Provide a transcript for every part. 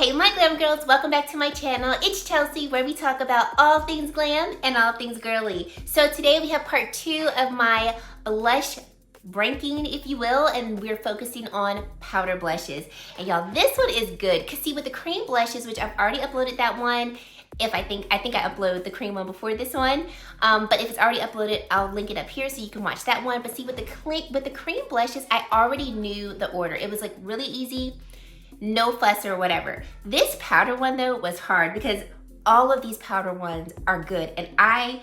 Hey my glam girls, welcome back to my channel. It's Chelsea, where we talk about all things glam and all things girly. So today we have part 2 of my blush ranking, if you will, and we're focusing on powder blushes. And y'all, this one is good, cause see with the cream blushes, which I've already uploaded that one, I think I uploaded the cream one before this one, but if it's already uploaded, I'll link it up here so you can watch that one. But see, with the cream blushes, I already knew the order. It was like really easy, no fuss or whatever. This powder one though was hard because all of these powder ones are good, and I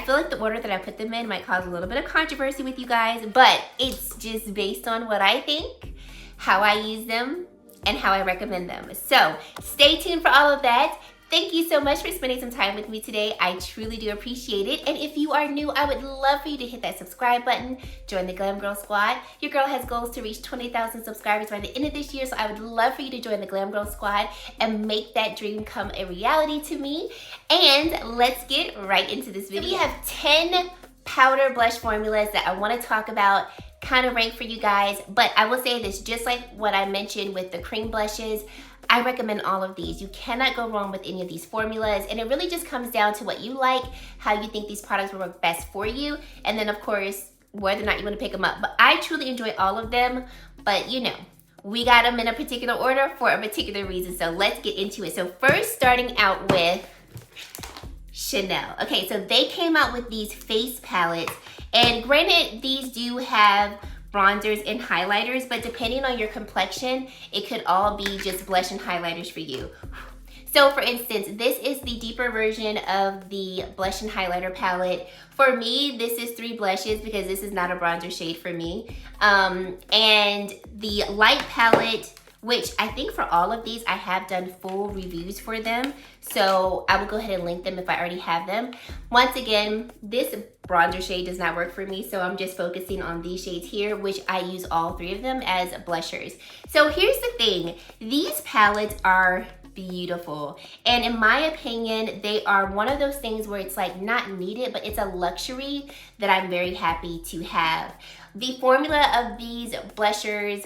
feel like the order that I put them in might cause a little bit of controversy with you guys, but it's just based on what I think, how I use them, and how I recommend them. So stay tuned for all of that. Thank you so much for spending some time with me today. I truly do appreciate it. And if you are new, I would love for you to hit that subscribe button, join the Glam Girl Squad. Your girl has goals to reach 20,000 subscribers by the end of this year, so I would love for you to join the Glam Girl Squad and make that dream come a reality to me. And let's get right into this video. So we have 10 powder blush formulas that I want to talk about, kind of rank for you guys. But I will say this, just like what I mentioned with the cream blushes, I recommend all of these. You cannot go wrong with any of these formulas, and it really just comes down to what you like, how you think these products will work best for you, and then of course, whether or not you want to pick them up. But I truly enjoy all of them, but you know, we got them in a particular order for a particular reason, so let's get into it. So first, starting out with Chanel. Okay, so they came out with these face palettes, and granted, these do have bronzers and highlighters, but depending on your complexion, it could all be just blush and highlighters for you. So for instance, this is the deeper version of the blush and highlighter palette. For me, this is 3 blushes because this is not a bronzer shade for me. And the light palette, which I think for all of these, I have done full reviews for them. So I will go ahead and link them if I already have them. Once again, this bronzer shade does not work for me, so I'm just focusing on these shades here, which I use all 3 of them as blushers. So here's the thing, these palettes are beautiful, and in my opinion, they are one of those things where it's like not needed, but it's a luxury that I'm very happy to have. The formula of these blushers,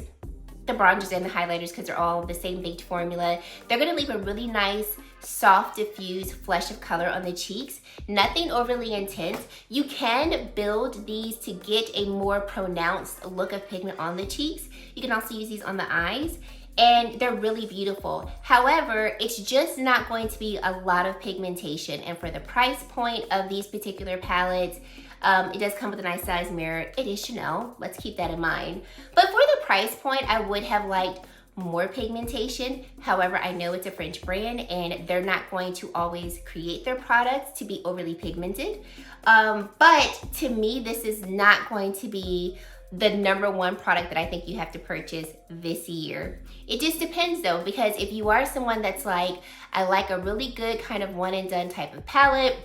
the bronzers and the highlighters, because they're all the same baked formula, they're gonna leave a really nice, soft, diffused flush of color on the cheeks. Nothing overly intense. You can build these to get a more pronounced look of pigment on the cheeks. You can also use these on the eyes, and they're really beautiful. However, it's just not going to be a lot of pigmentation, and for the price point of these particular palettes, it does come with a nice size mirror. It is Chanel, let's keep that in mind. But for the price point, I would have liked more pigmentation. However, I know it's a French brand and they're not going to always create their products to be overly pigmented. But to me, this is not going to be the #1 product that I think you have to purchase this year. It just depends though, because if you are someone that's like, I like a really good kind of one and done type of palette,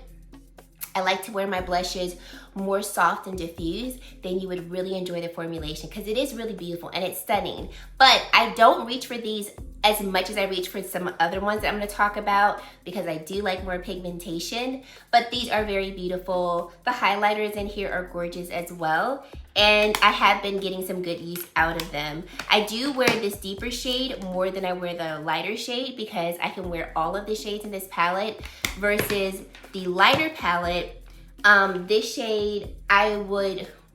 I like to wear my blushes more soft and diffused, then you would really enjoy the formulation because it is really beautiful and it's stunning. But I don't reach for these as much as I reach for some other ones that I'm going to talk about because I do like more pigmentation, but these are very beautiful. The highlighters in here are gorgeous as well, and I have been getting some good use out of them. I do wear this deeper shade more than I wear the lighter shade because I can wear all of the shades in this palette versus the lighter palette. This shade,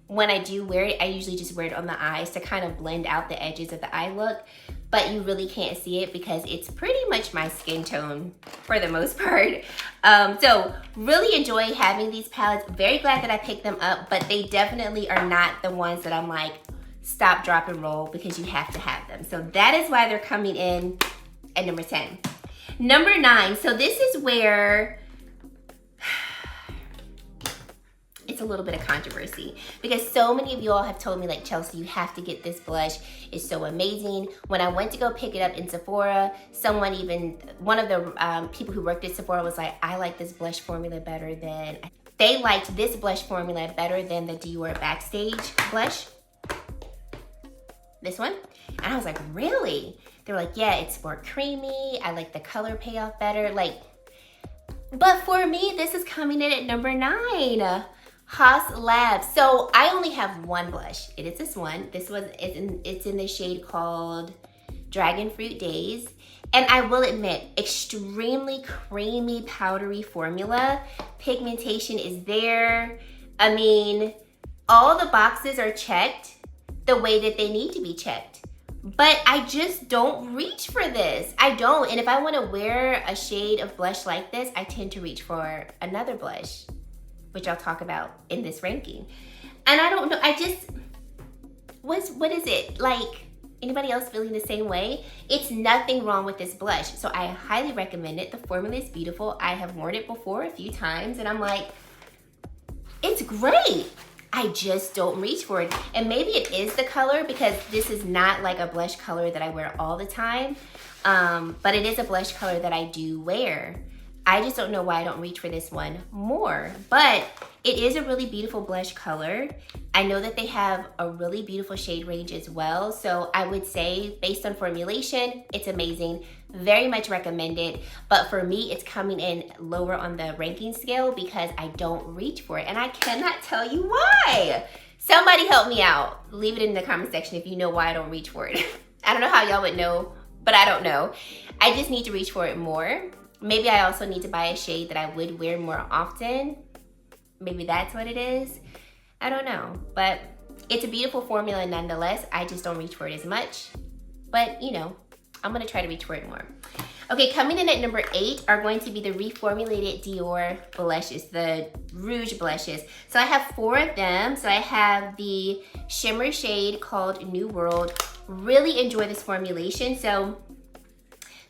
when I do wear it, I usually just wear it on the eyes to kind of blend out the edges of the eye look, but you really can't see it because it's pretty much my skin tone for the most part. So really enjoy having these palettes. Very glad that I picked them up, but they definitely are not the ones that I'm like, stop, drop, and roll because you have to have them. So that is why they're coming in at number 10. Number 9, so this is where it's a little bit of controversy because so many of you all have told me like, Chelsea, you have to get this blush. It's so amazing. When I went to go pick it up in Sephora, one of the people who worked at Sephora was like, I like this blush formula better than, they liked this blush formula better than the Dior Backstage blush. This one. And I was like, really? They were like, yeah, it's more creamy. I like the color payoff better. Like, but for me, this is coming in at number 9. Haus Labs. So I only have one blush. It is this one. This one it's in the shade called Dragon Fruit Days. And I will admit, extremely creamy, powdery formula. Pigmentation is there. I mean, all the boxes are checked the way that they need to be checked. But I just don't reach for this. I don't. And if I want to wear a shade of blush like this, I tend to reach for another blush, which I'll talk about in this ranking. And I don't know, I just, what is it? Like, anybody else feeling the same way? It's nothing wrong with this blush. So I highly recommend it. The formula is beautiful. I have worn it before a few times and I'm like, it's great. I just don't reach for it. And maybe it is the color because this is not like a blush color that I wear all the time. But it is a blush color that I do wear. I just don't know why I don't reach for this one more. But it is a really beautiful blush color. I know that they have a really beautiful shade range as well. So I would say based on formulation, it's amazing. Very much recommended. But for me, it's coming in lower on the ranking scale because I don't reach for it. And I cannot tell you why. Somebody help me out. Leave it in the comment section if you know why I don't reach for it. I don't know how y'all would know, but I don't know. I just need to reach for it more. Maybe I also need to buy a shade that I would wear more often. Maybe that's what it is. I don't know, but it's a beautiful formula nonetheless. I just don't reach for it as much, but you know, I'm gonna try to reach for it more. Okay, coming in at number 8 are going to be the reformulated Dior blushes, the Rouge blushes. So I have 4 of them. So I have the shimmer shade called New World. Really enjoy this formulation. So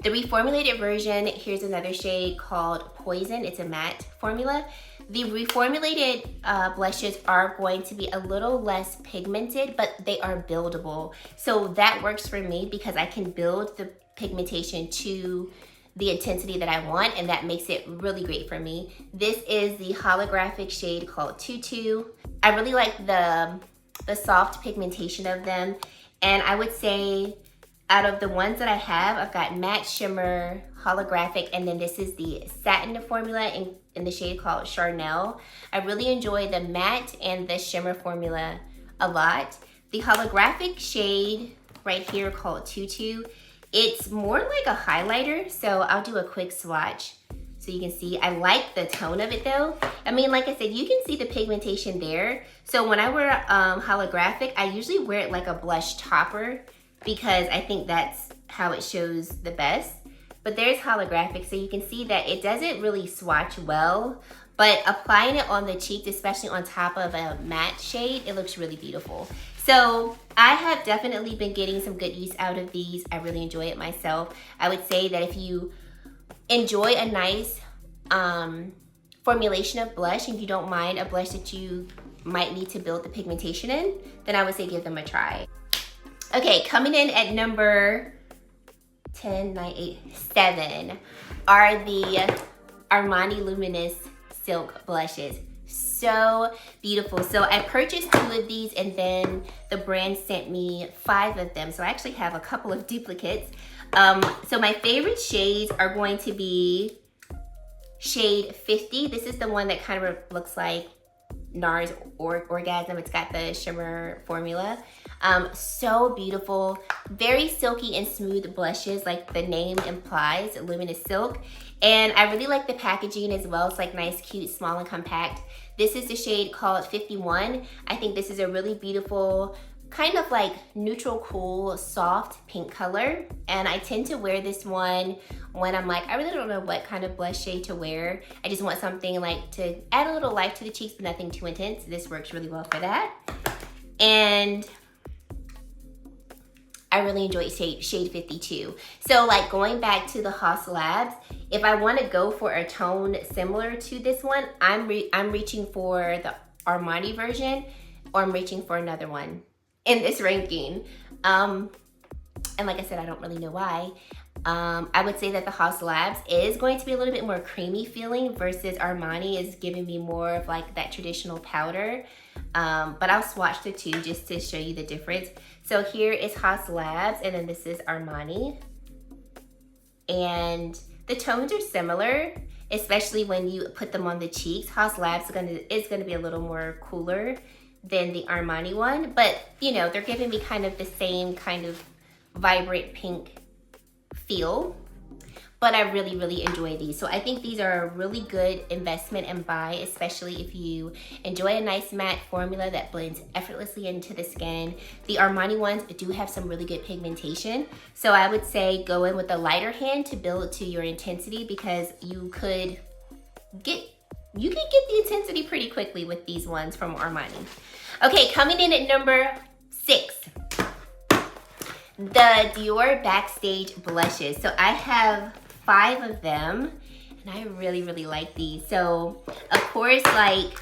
the reformulated version, here's another shade called Poison. It's a matte formula. The reformulated blushes are going to be a little less pigmented, but they are buildable. So that works for me because I can build the pigmentation to the intensity that I want, and that makes it really great for me. This is the holographic shade called Tutu. I really like the soft pigmentation of them, and I would say out of the ones that I have, I've got matte, shimmer, holographic, and then this is the satin formula in the shade called Charnel. I really enjoy the matte and the shimmer formula a lot. The holographic shade right here called Tutu, it's more like a highlighter, so I'll do a quick swatch so you can see. I like the tone of it though. I mean, like I said, you can see the pigmentation there. So when I wear holographic, I usually wear it like a blush topper because I think that's how it shows the best. But there's holographic, so you can see that it doesn't really swatch well, but applying it on the cheek, especially on top of a matte shade, it looks really beautiful. So I have definitely been getting some good use out of these. I really enjoy it myself. I would say that if you enjoy a nice formulation of blush and you don't mind a blush that you might need to build the pigmentation in, then I would say give them a try. Okay, coming in at number 10, 9, 8, 7 are the Armani Luminous Silk Blushes. So beautiful. So I purchased 2 of these and then the brand sent me 5 of them. So I actually have a couple of duplicates. So my favorite shades are going to be shade 50. This is the one that kind of looks like NARS Orgasm. It's got the shimmer formula. So beautiful, very silky and smooth blushes like the name implies, luminous silk. And I really like the packaging as well. It's like nice, cute, small and compact. This is the shade called 51. I think this is a really beautiful, kind of like neutral, cool, soft pink color. And I tend to wear this one when I'm like, I really don't know what kind of blush shade to wear. I just want something like to add a little life to the cheeks, but nothing too intense. This works really well for that. And I really enjoy shade 52. So like going back to the Haus Labs, if I want to go for a tone similar to this one, I'm reaching for the Armani version, or I'm reaching for another one in this ranking. And like I said, I don't really know why. I would say that the Haus Labs is going to be a little bit more creamy feeling versus Armani is giving me more of like that traditional powder. But I'll swatch the 2 just to show you the difference. So here is Haus Labs and then this is Armani. And the tones are similar, especially when you put them on the cheeks. Haus Labs is gonna be a little more cooler than the Armani one, but you know, they're giving me kind of the same kind of vibrant pink feel. but I really, really enjoy these. So I think these are a really good investment and buy, especially if you enjoy a nice matte formula that blends effortlessly into the skin. The Armani ones do have some really good pigmentation. So I would say go in with a lighter hand to build to your intensity, because you can get the intensity pretty quickly with these ones from Armani. Okay, coming in at number 6. The Dior Backstage blushes. So I have 5 of them, and I really, really like these. So of course, like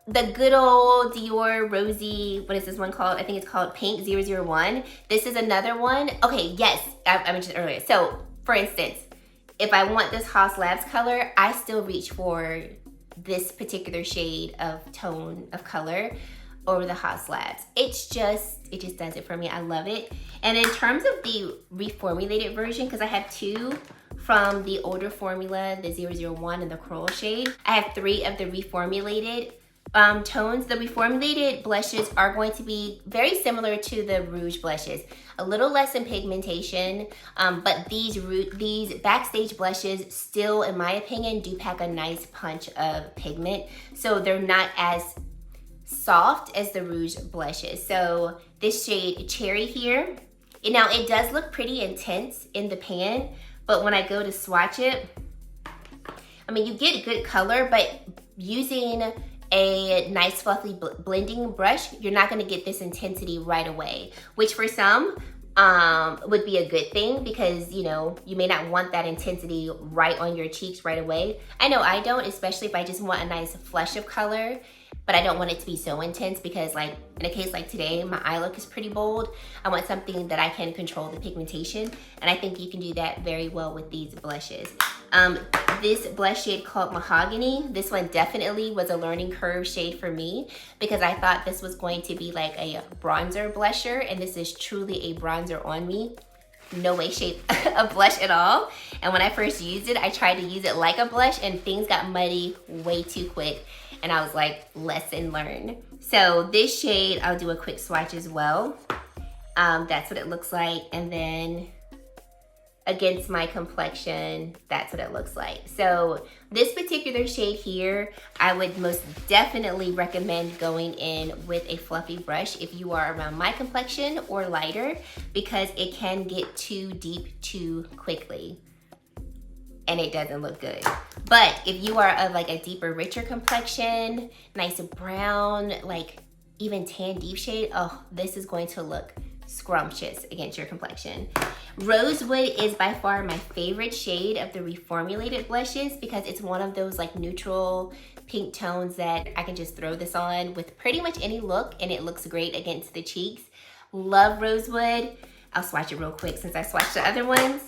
the good old Dior Rosy, what is this one called? I think it's called Pink 001. This is another one. Okay, yes, I mentioned earlier. So for instance, if I want this Haus Labs color, I still reach for this particular shade of tone of color over the Haus Labs. It just does it for me. I love it. And in terms of the reformulated version, because I have 2 from the older formula, the 001 and the Coral shade, I have 3 of the reformulated tones. The reformulated blushes are going to be very similar to the Rouge blushes, a little less in pigmentation, but these Backstage blushes still, in my opinion, do pack a nice punch of pigment. So they're not as soft as the Rouge blushes. So this shade Cherry here, now it does look pretty intense in the pan, but when I go to swatch it, I mean, you get good color, but using a nice fluffy blending brush, you're not gonna get this intensity right away, which for some would be a good thing, because you know, you may not want that intensity right on your cheeks right away. I know I don't, especially if I just want a nice flush of color, but I don't want it to be so intense, because like in a case like today, my eye look is pretty bold. I want something that I can control the pigmentation, and I think you can do that very well with these blushes. This blush shade called Mahogany, this one definitely was a learning curve shade for me, because I thought this was going to be like a bronzer blusher, and this is truly a bronzer on me. No way, shape of blush at all. And when I first used it, I tried to use it like a blush, and things got muddy way too quick. And I was like, lesson learned. So this shade, I'll do a quick swatch as well. That's what it looks like. And then against my complexion, that's what it looks like. So this particular shade here, I would most definitely recommend going in with a fluffy brush if you are around my complexion or lighter, because it can get too deep too quickly and it doesn't look good. But if you are of like a deeper, richer complexion, nice brown, like even tan deep shade, oh, this is going to look scrumptious against your complexion. Rosewood is by far my favorite shade of the reformulated blushes, because it's one of those like neutral pink tones that I can just throw this on with pretty much any look, and it looks great against the cheeks. Love Rosewood. I'll swatch it real quick since I swatched the other ones.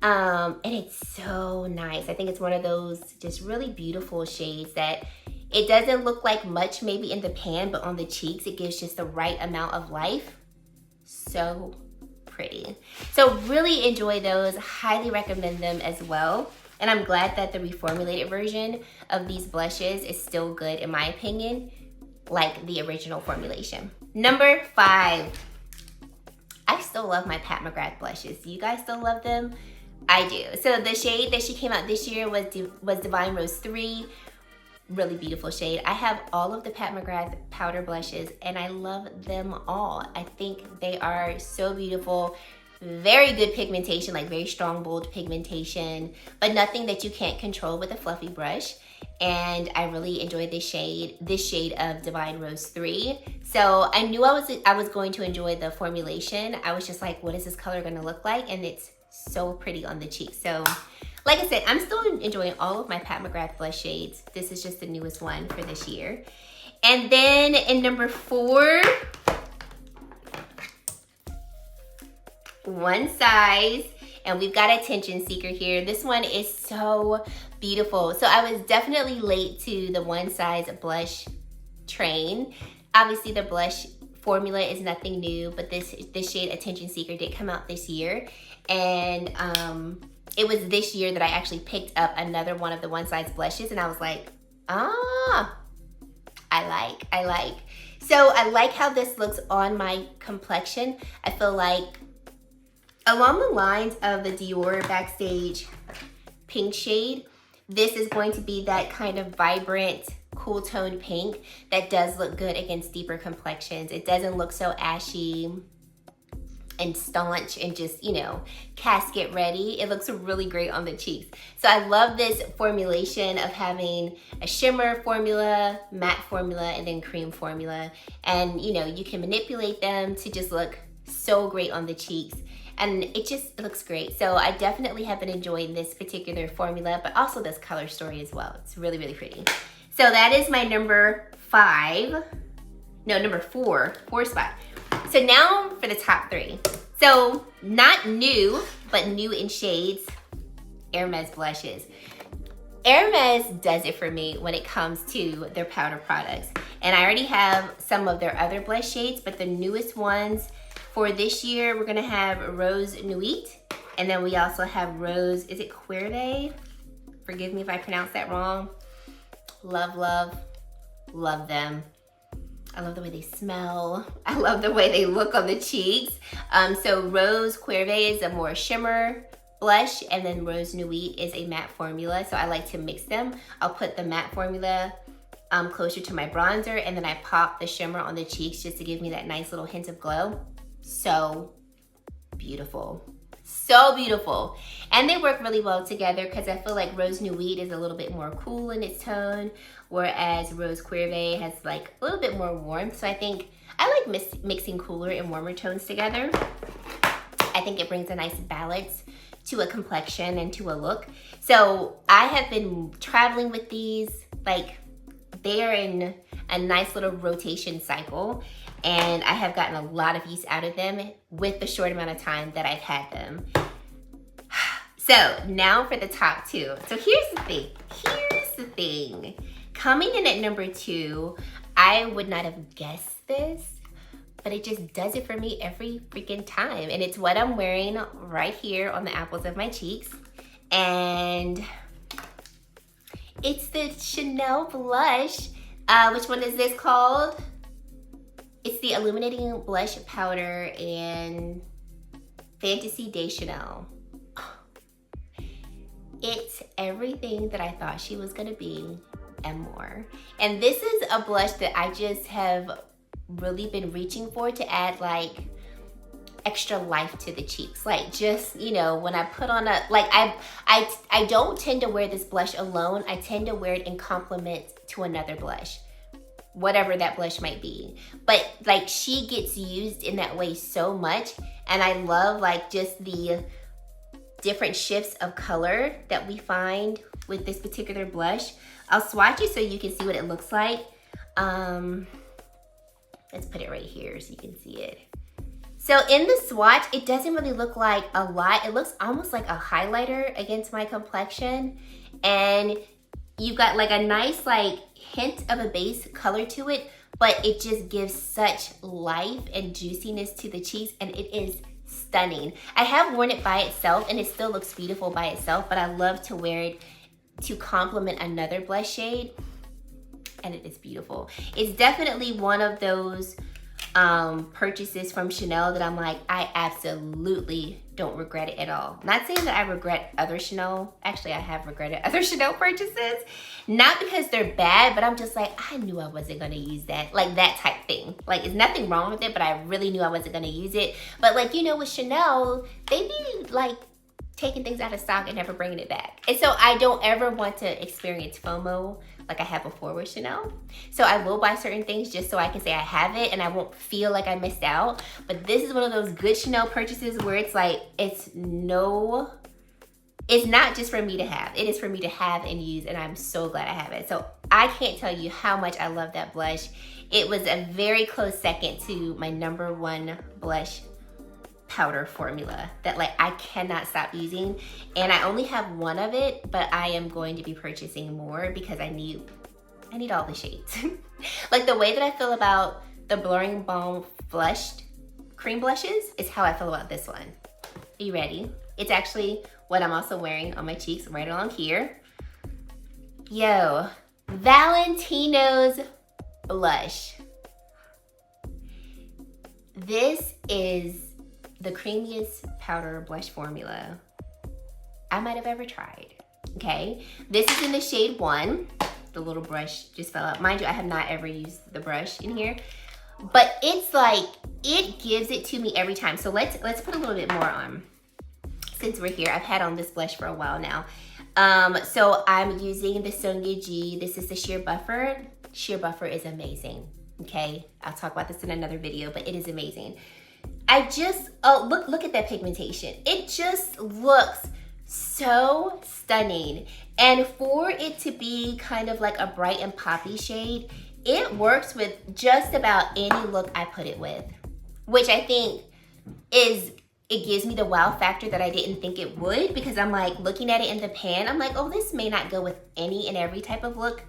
And it's so nice. I think it's one of those just really beautiful shades that it doesn't look like much maybe in the pan, but on the cheeks, it gives just the right amount of life. So pretty. So really enjoy those. Highly recommend them as well. And I'm glad that the reformulated version of these blushes is still good, in my opinion, like the original formulation. Number 5. I still love my Pat McGrath blushes. Do you guys still love them? I do. So the shade that she came out this year was Divine Rose 3. Really beautiful shade. I have all of the Pat McGrath powder blushes, and I love them all. I think they are so beautiful. Very good pigmentation, like very strong, bold pigmentation, but nothing that you can't control with a fluffy brush. And I really enjoyed this shade of Divine Rose 3. So I knew I was going to enjoy the formulation. I was just like, what is this color gonna look like? And it's so pretty on the cheeks. So like I said, I'm still enjoying all of my Pat McGrath blush shades. This is just the newest one for this year. And then in number 4, ONESIZE. And we've got Attention Seeker here. This one is so beautiful. So I was definitely late to the ONESIZE blush train. Obviously the blush formula is nothing new, but this shade Attention Seeker did come out this year. And it was this year that I actually picked up another one of the ONESIZE blushes, and I was like, I like. So I like how this looks on my complexion. I feel like Along the lines of the Dior Backstage pink shade, this is going to be that kind of vibrant, cool toned pink that does look good against deeper complexions. It doesn't look so ashy and staunch and just, you know, casket ready. It looks really great on the cheeks. So I love this formulation of having a shimmer formula, matte formula, and then cream formula. And, you know, you can manipulate them to just look so great on the cheeks. And it looks great. So I definitely have been enjoying this particular formula, but also this color story as well. It's really, really pretty. So that is my number four spot. So now for the top three. So not new, but new in shades, Hermes blushes. Hermes does it for me when it comes to their powder products. And I already have some of their other blush shades, but the newest ones for this year, we're gonna have Rose Nuit, and then we also have Rose, is it Cuerve? Forgive me if I pronounce that wrong. Love, love, love them. I love the way they smell. I love the way they look on the cheeks. So Rose Cuerve is a more shimmer blush, and then Rose Nuit is a matte formula. So I like to mix them. I'll put the matte formula closer to my bronzer, and then I pop the shimmer on the cheeks just to give me that nice little hint of glow. So beautiful. So beautiful. And they work really well together because I feel like Rose Nuit is a little bit more cool in its tone, whereas Rose Cuerve has like a little bit more warmth. So I think I like mixing cooler and warmer tones together. I think it brings a nice balance to a complexion and to a look. So I have been traveling with these, like they are in a nice little rotation cycle, and I have gotten a lot of use out of them with the short amount of time that I've had them. So now for the top two. So here's the thing. Coming in at number 2, I would not have guessed this, but it just does it for me every freaking time. And it's what I'm wearing right here on the apples of my cheeks. And it's the Chanel blush. Which one is this called? It's the Illuminating Blush Powder in Fantaisie de Chanel. It's everything that I thought she was gonna be and more. And this is a blush that I just have really been reaching for to add like extra life to the cheeks. Like just, you know, when I put on I don't tend to wear this blush alone. I tend to wear it in complement to another blush, whatever that blush might be. But like she gets used in that way so much, and I love like just the different shifts of color that we find with this particular blush. I'll swatch it so you can see what it looks like. Let's put it right here so you can see it. So in the swatch, it doesn't really look like a lot. It looks almost like a highlighter against my complexion. And you've got like a nice like hint of a base color to it, but it just gives such life and juiciness to the cheeks, and it is stunning. I have worn it by itself and it still looks beautiful by itself, but I love to wear it to complement another blush shade, and it is beautiful. It's definitely one of those purchases from Chanel that I'm like, I absolutely don't regret it at all. Not saying that I regret other Chanel, actually I have regretted other Chanel purchases, not because they're bad, but I'm just like, I knew I wasn't gonna use that, like that type thing. Like there's nothing wrong with it, but I really knew I wasn't gonna use it. But like, you know, with Chanel, they be like taking things out of stock and never bringing it back. And so I don't ever want to experience FOMO like I had before with Chanel. So I will buy certain things just so I can say I have it and I won't feel like I missed out. But this is one of those good Chanel purchases where it's like, it's not just for me to have. It is for me to have and use, and I'm so glad I have it. So I can't tell you how much I love that blush. It was a very close second to my #1 blush powder formula that like I cannot stop using, and I only have one of it, but I am going to be purchasing more because I need all the shades. Like the way that I feel about the Blurring Balm Flushed cream blushes is how I feel about this one. Are you ready? It's actually what I'm also wearing on my cheeks right along here. Yo, Valentino's blush. This is the creamiest powder blush formula I might have ever tried, okay? This is in the shade 1. The little brush just fell out. Mind you, I have not ever used the brush in here, but it's like, it gives it to me every time. So let's put a little bit more on. Since we're here, I've had on this blush for a while now. So I'm using the Sonia G. This is the Sheer Buffer. Sheer Buffer is amazing, okay? I'll talk about this in another video, but it is amazing. I just, oh, look at that pigmentation. It just looks so stunning. And for it to be kind of like a bright and poppy shade, it works with just about any look I put it with, which I think it gives me the wow factor that I didn't think it would, because I'm like looking at it in the pan, I'm like, oh, this may not go with any and every type of look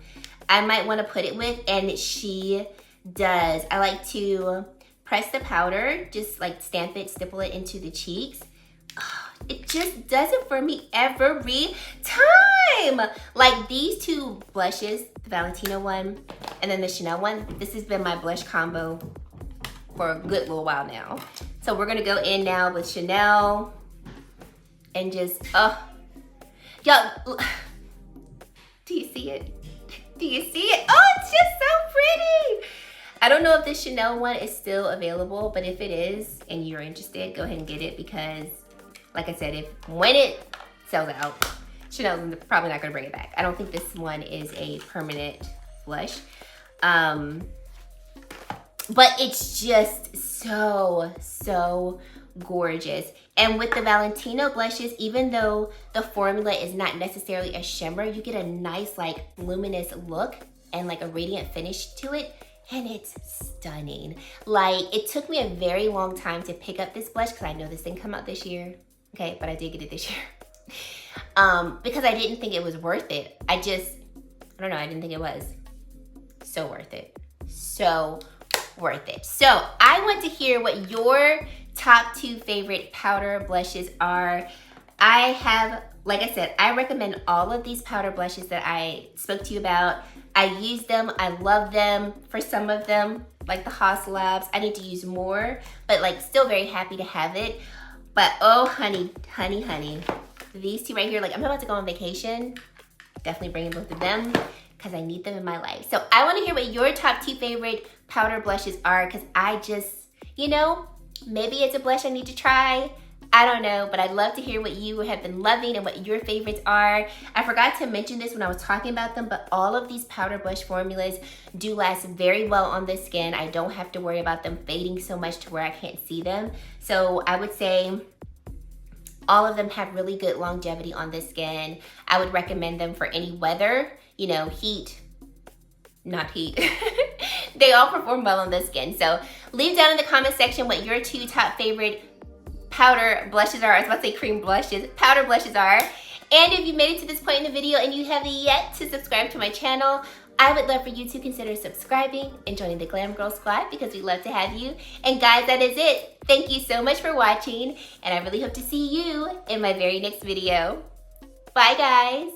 I might want to put it with, and she does. I like to press the powder, just like stamp it, stipple it into the cheeks. Oh, it just does it for me every time. Like these two blushes, the Valentino one and then the Chanel one, this has been my blush combo for a good little while now. So we're gonna go in now with Chanel and just, y'all, do you see it? Do you see it? Oh, it's just so pretty. I don't know if the Chanel one is still available, but if it is and you're interested, go ahead and get it, because like I said, when it sells out, Chanel's probably not gonna bring it back. I don't think this one is a permanent blush. But it's just so gorgeous. And with the Valentino blushes, even though the formula is not necessarily a shimmer, you get a nice like luminous look and like a radiant finish to it. And it's stunning. Like, it took me a very long time to pick up this blush, because I know this didn't come out this year. Okay, but I did get it this year. Because I didn't think it was worth it. I don't know, I didn't think it was. So worth it. So worth it. So I want to hear what your top 2 favorite powder blushes are. I have, like I said, I recommend all of these powder blushes that I spoke to you about. I use them, I love them. For some of them, like the Haus Labs, I need to use more, but like still very happy to have it. But oh honey, these two right here, like I'm about to go on vacation, definitely bringing both of them because I need them in my life. So I want to hear what your top 2 favorite powder blushes are, because I just, you know, maybe it's a blush I need to try. I don't know, but I'd love to hear what you have been loving and what your favorites are. I forgot to mention this when I was talking about them, but all of these powder blush formulas do last very well on the skin. I don't have to worry about them fading so much to where I can't see them. So I would say all of them have really good longevity on the skin. I would recommend them for any weather, you know, heat, not heat. They all perform well on the skin. So leave down in the comment section what your 2 top favorite powder blushes are. I was about to say cream blushes, powder blushes are. And if you made it to this point in the video and you haven't yet to subscribe to my channel, I would love for you to consider subscribing and joining the Glam Girl Squad, because we love to have you. And guys, that is it. Thank you so much for watching, and I really hope to see you in my very next video. Bye guys.